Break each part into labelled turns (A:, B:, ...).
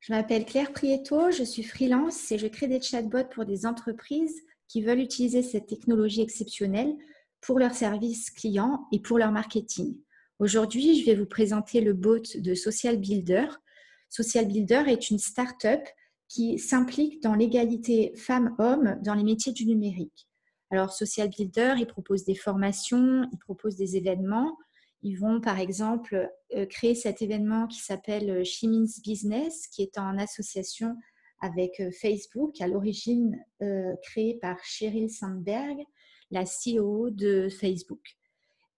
A: Je m'appelle Claire Prieto, je suis freelance et je crée des chatbots pour des entreprises qui veulent utiliser cette technologie exceptionnelle pour leurs services clients et pour leur marketing. Aujourd'hui, je vais vous présenter le bot de Social Builder. Social Builder est une start-up qui s'implique dans l'égalité femmes-hommes dans les métiers du numérique. Alors, Social Builder, il propose des formations, il propose des événements. Ils vont, par exemple, créer cet événement qui s'appelle She Means Business, qui est en association avec Facebook, à l'origine créé par Sheryl Sandberg, la CEO de Facebook.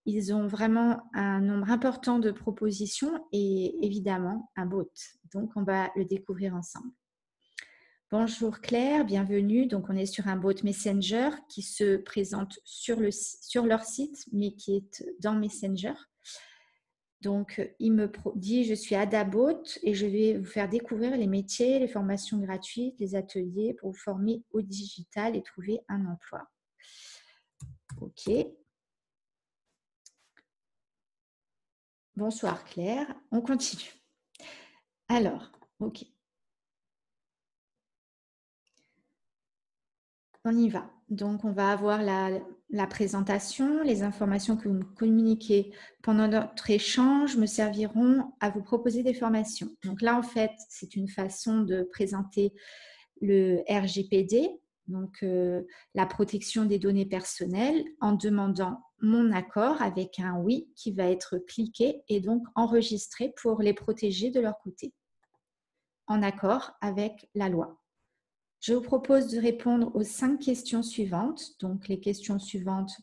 A: Ils ont vraiment un nombre important de propositions et évidemment un bot. Donc, on va le découvrir ensemble. Bonjour Claire, bienvenue. Donc, on est sur un bot Messenger qui se présente sur leur site, mais qui est dans Messenger. Donc, il me dit, je suis Adabot et je vais vous faire découvrir les métiers, les formations gratuites, les ateliers pour vous former au digital et trouver un emploi. OK. Bonsoir Claire, on continue. Alors, OK. On y va. Donc, on va avoir la présentation. Les informations que vous me communiquez pendant notre échange me serviront à vous proposer des formations. Donc là, en fait, c'est une façon de présenter le RGPD, donc la protection des données personnelles, en demandant mon accord avec un oui qui va être cliqué et donc enregistré pour les protéger de leur côté, en accord avec la loi. Je vous propose de répondre aux 5 questions suivantes. Donc, les questions suivantes,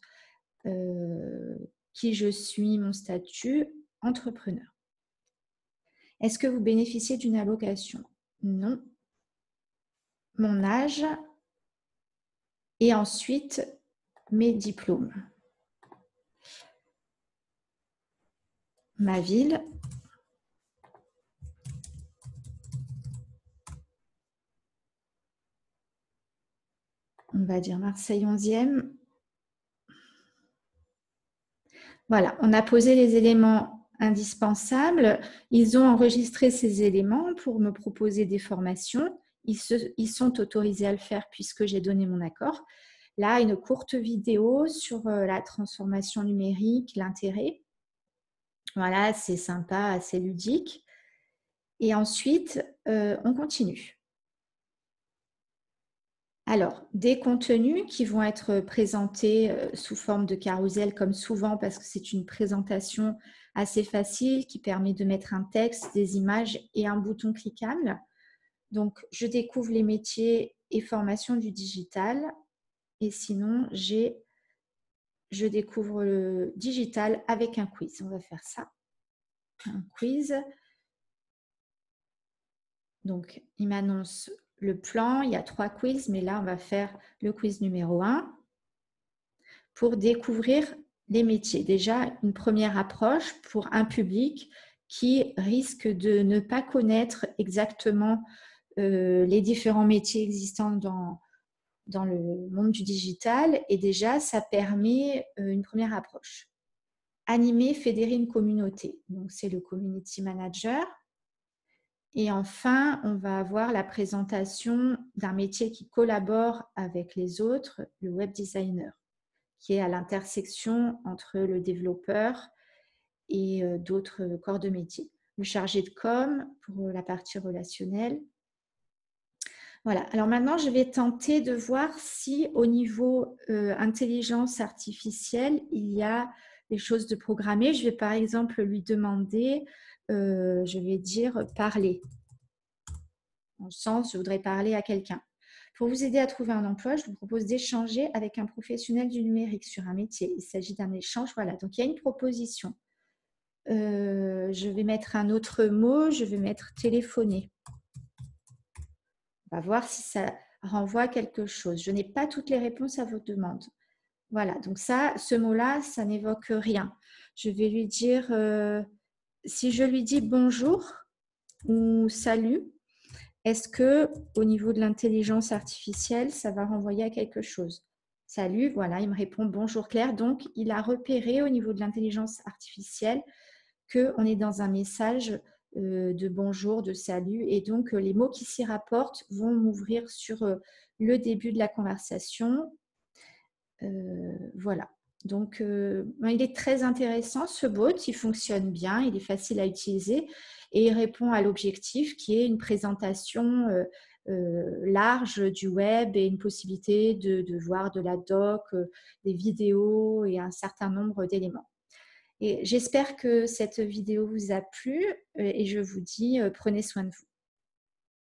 A: qui je suis, mon statut, entrepreneur. Est-ce que vous bénéficiez d'une allocation? Non. Mon âge et ensuite mes diplômes. Ma ville. On va dire Marseille 11e. Voilà, on a posé les éléments indispensables. Ils ont enregistré ces éléments pour me proposer des formations. Ils sont autorisés à le faire puisque j'ai donné mon accord. Là, une courte vidéo sur la transformation numérique, l'intérêt. Voilà, c'est sympa, assez ludique. Et ensuite, on continue. Alors, des contenus qui vont être présentés sous forme de carrousel comme souvent parce que c'est une présentation assez facile qui permet de mettre un texte, des images et un bouton cliquable. Donc, je découvre les métiers et formations du digital et sinon, je découvre le digital avec un quiz. On va faire ça. Un quiz. Donc, il m'annonce le plan. Il y a 3 quiz, mais là, on va faire le quiz numéro 1 pour découvrir les métiers. Déjà, une première approche pour un public qui risque de ne pas connaître exactement les différents métiers existants dans le monde du digital. Et déjà, ça permet une première approche. Animer, fédérer une communauté. Donc, c'est le community manager. Et enfin, on va avoir la présentation d'un métier qui collabore avec les autres, le web designer, qui est à l'intersection entre le développeur et d'autres corps de métier. Le chargé de com pour la partie relationnelle. Voilà. Alors maintenant, je vais tenter de voir si au niveau intelligence artificielle, il y a des choses de programmer. Je vais par exemple lui demander, je vais dire parler. Dans le sens, je voudrais parler à quelqu'un. Pour vous aider à trouver un emploi, je vous propose d'échanger avec un professionnel du numérique sur un métier. Il s'agit d'un échange. Voilà, donc il y a une proposition. Je vais mettre un autre mot, je vais mettre téléphoner. On va voir si ça renvoie quelque chose. Je n'ai pas toutes les réponses à vos demandes. Voilà, donc ça, ce mot-là, ça n'évoque rien. Je vais lui dire, si je lui dis bonjour ou salut, est-ce que au niveau de l'intelligence artificielle, ça va renvoyer à quelque chose? Salut, voilà, il me répond bonjour Claire. Donc, il a repéré au niveau de l'intelligence artificielle qu'on est dans un message de bonjour, de salut. Et donc, les mots qui s'y rapportent vont m'ouvrir sur le début de la conversation. Voilà. Donc, il est très intéressant, ce bot. Il fonctionne bien, il est facile à utiliser et il répond à l'objectif qui est une présentation large du web et une possibilité de voir de la doc, des vidéos et un certain nombre d'éléments. Et j'espère que cette vidéo vous a plu et je vous dis prenez soin de vous.